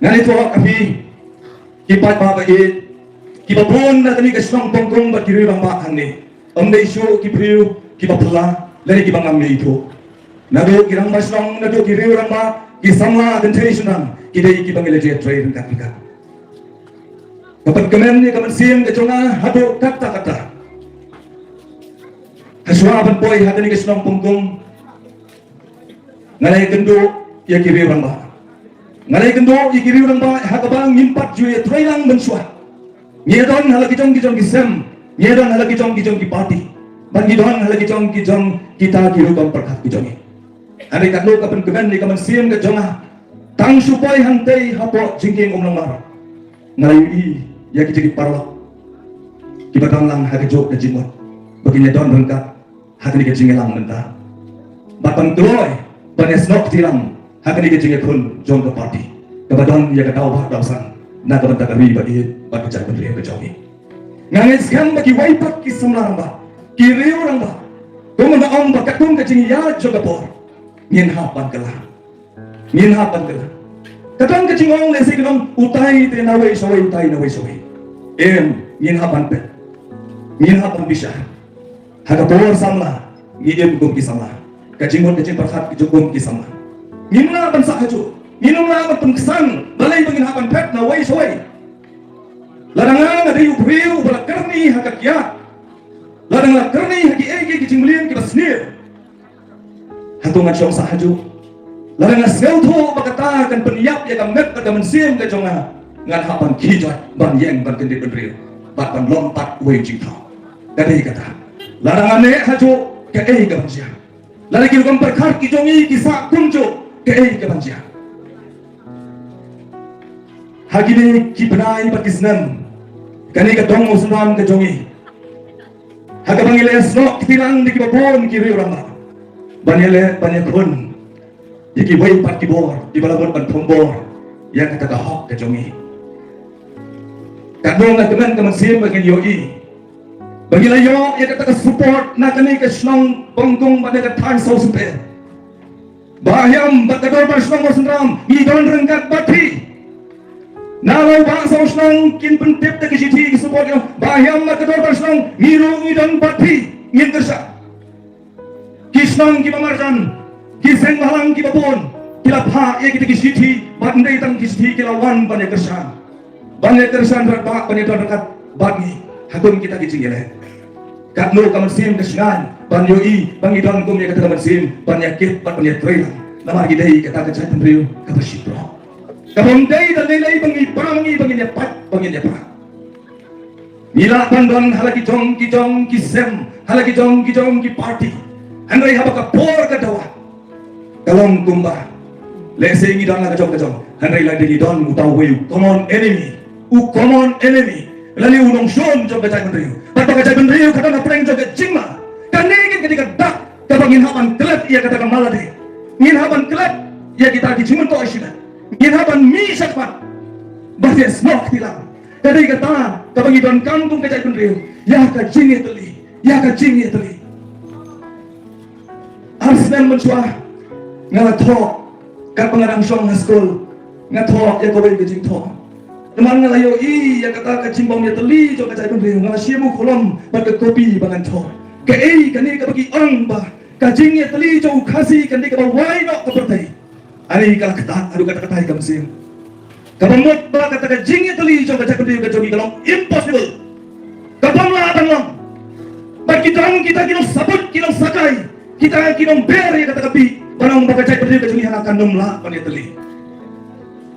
Ganito kami kipat mabait kibabon na kami kasong pangkong bakiri ng makan ni ang daisyo kipriyo kibapala lari kibang amli ito nado kirang masong nado kiriyo ng ma kisama agentation kidai kibang ilajay trade ng kapika kapag kamen ni kaman siyang kachonga hado kata haswaban boy hado ni kasong pangkong ngalay kendo ya kiriyo ng ma ngalay kendo ya kiriyo ng ma hakabang impat juya trade lang menswa Nyedon halagi jong kisem, nyedon halagi jong party, bangidon halagi jong kita kirubang perkat kijongi. Hari katlo kapan kemen ni kaman siem ke jonga, tang supay hantay hapo jingking lamar. Ngalayu ya kijigi parlok, kibatang lang hagi jok ke jimot, bagi nyedon rengkat hagi ni kejingelang mentah. Batang tuloy, banes nok tilang hagi ni kejingekun jong ke party, kabadon ya katau bah dausan. Na kaman takari bagi cari menteri yang kejongi. Ngangis kan bagi waipat kisam laramba, kiri orang bah. Kau om bakat tung kecing ya juga por. Ngin hapan kelah. Kadang kecing orang lesi kedong utai te nawai sawai utai nawai sawai. Ngin hapan pet. Ngin hapan bisa. Haga por samla. Ngin kum kisamla. Kecing perhat kijukum kisamla. Ngin hapan sahajo. Minum lamat pengkesan balai penginapan pet na way soy larangan ada riu balak kerni hakakia larang la kerni haki egi kicimblian kita snir hatungan syong sahaju larang asgau tho bakata kan peniap ya kamet pada mensim ke jonga ngan hapan kijot ban yeng ban kendit benril bat ban lompat way jingtau dari kata larangan ne haju ke egi ke bansia larang kilkom perkar kijongi kisah kunjo ke egi ke bansia Hagini kipenai pakisnan kani ka dong musnam ka jongi haga bangile snok kitilang di kibabon kiri rama banile banyakun yiki way pat kibor di balabon ban tombor yang kata ka hok ka jongi kadong na teman teman sim bagi yoi bangila yo ya kata ka support na kani ka snong bangkong pada ka tan so supe bahayam batador ban snong musnam idon rengkat bati Nalau bangsa usnang kin pentip tak kisiti kisupot yang bahayam matador basnang ngiru ngidang bati ngin kersa kisnang kipamarjan kiseng mahalang kipapon kilapha ya kita kisiti bandai tang kisiti kilawan banyak kersan berat banyak dekat bagi hakun kita kicingile katno kamansim kesengan banyoi bangidang kum ya kata kamansim banyakit banyak trailan namar gidai kata kecaitan riu kapasipro Kabondai dan nilai bangi bangi pat bangi pa. Mila pandon halagi jong kisem halagi jong ki party. Handai haba ka por ka dawa. Kalong kumba. Lese ngi don ka jong. Handai la di don utau weu. Common enemy. Lali unong shon jong ka jai bendriu. Pat ka jai bendriu kata na preng jong ka jingma. Kanegin ketika dak kabangin haban kelet ia kata ka malade. Ngin haban kelet ia kita dijimun to isina. Ginapan mi sakpat bahaya smok tilang kadai kata kabangi don kampung kajai penriu ya ka jingi teli arslan mencuah ngalatho ka pengarang song school ngatho ya kowe ke jingtho teman ngalayo ya kata ka jimbong ya teli jo kajai penriu ngalasiemu kolom pada kopi bangan tho ke kani ka bagi ong ba ka jingi teli jo khasi kani ka wai no ka pertai Ani kala kata, aduh kata-kata ikam sim. Kapamot ba kata jingi tali jong kata kata jogi kalong impossible. Kapamla tanglong. Bagi kita kinong sabut kinong sakai, kita kinong ber ya kata kapi. Barang baga cai pergi jogi hana kandom la pania tali.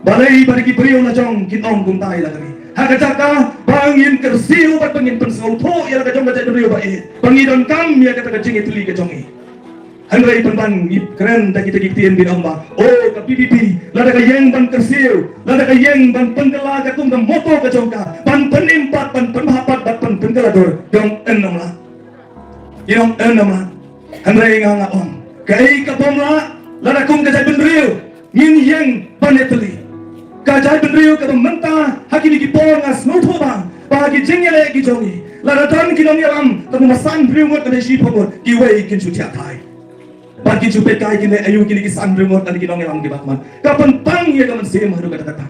Balai bagi beriau na jong kinong kumtai la kami. Haka jaka bangin kersiu bat bangin pensau tho ya kata jong kata beriau ba Bangidon kam ya kata jingi tali ke jongi. Handai penban keren tak kita gitian binong ba ka PPP lada ka yeng ban kersiu lada ka yeng ban penggela ka tung moto ka jongka ban penimpat ban penhapat ban penggelador yang enam la handai nga on kai ka pomla lada kum ka jai bendriu ngin yeng ban eteli ka jai bendriu ka menta hakini ki pongas nuto bang bagi jengele ki jongi lada tan kinong yalam tamu masan briu ngot ka desi pogor ki wei kin sutia kai Bagi jupet kai kini ayu kini kisan remote tadi kinong yang di bakman. Kapan pang ya kaman sim haru kata-kata.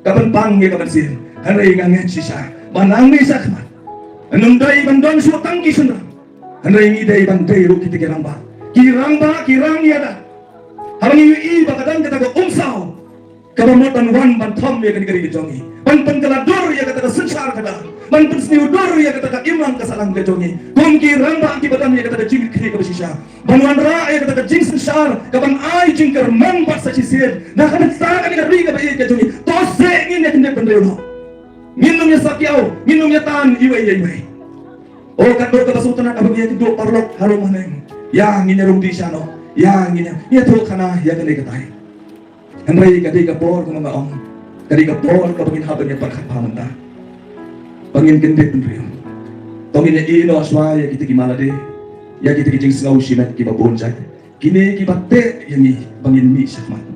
kapan pang ya kapan sin hanrei ngangen sisa banang ni sakmat anum dai bandon su tangki sunra hanrei ngi dai bang dai ru kiti kirang kirang ya da harang i bakadan kata ko umsau kabamutan wan ban thom ya kan gari jongi ban pengkeladur ya kata sensar kata ban pensniudur ya kata imam kasalang ke jongi kongki ramba ki badam ya kata jing kri ka sisa ban wan ra ya kata jing sensar kaban ai jingker man pat sa sisir na kan sa ka gari ka bai ke jongi to se ngin ya kende pendreo minum ya sakyau minum ya tan iwai oh kador ka basutan ka bagi ki do parlok harum maneng yang ngin rum di sano yang ngin ya to kana ya kan katai Henry kadi ka por kung mga ong kadi ka por ka pangin habang niya pagkapamanta pangin kendit nriyo tongin niya ino aswa ya kita kimalade ya kita kijing singaw sinat kibabonsay kini kibate yang pangin mi sakmat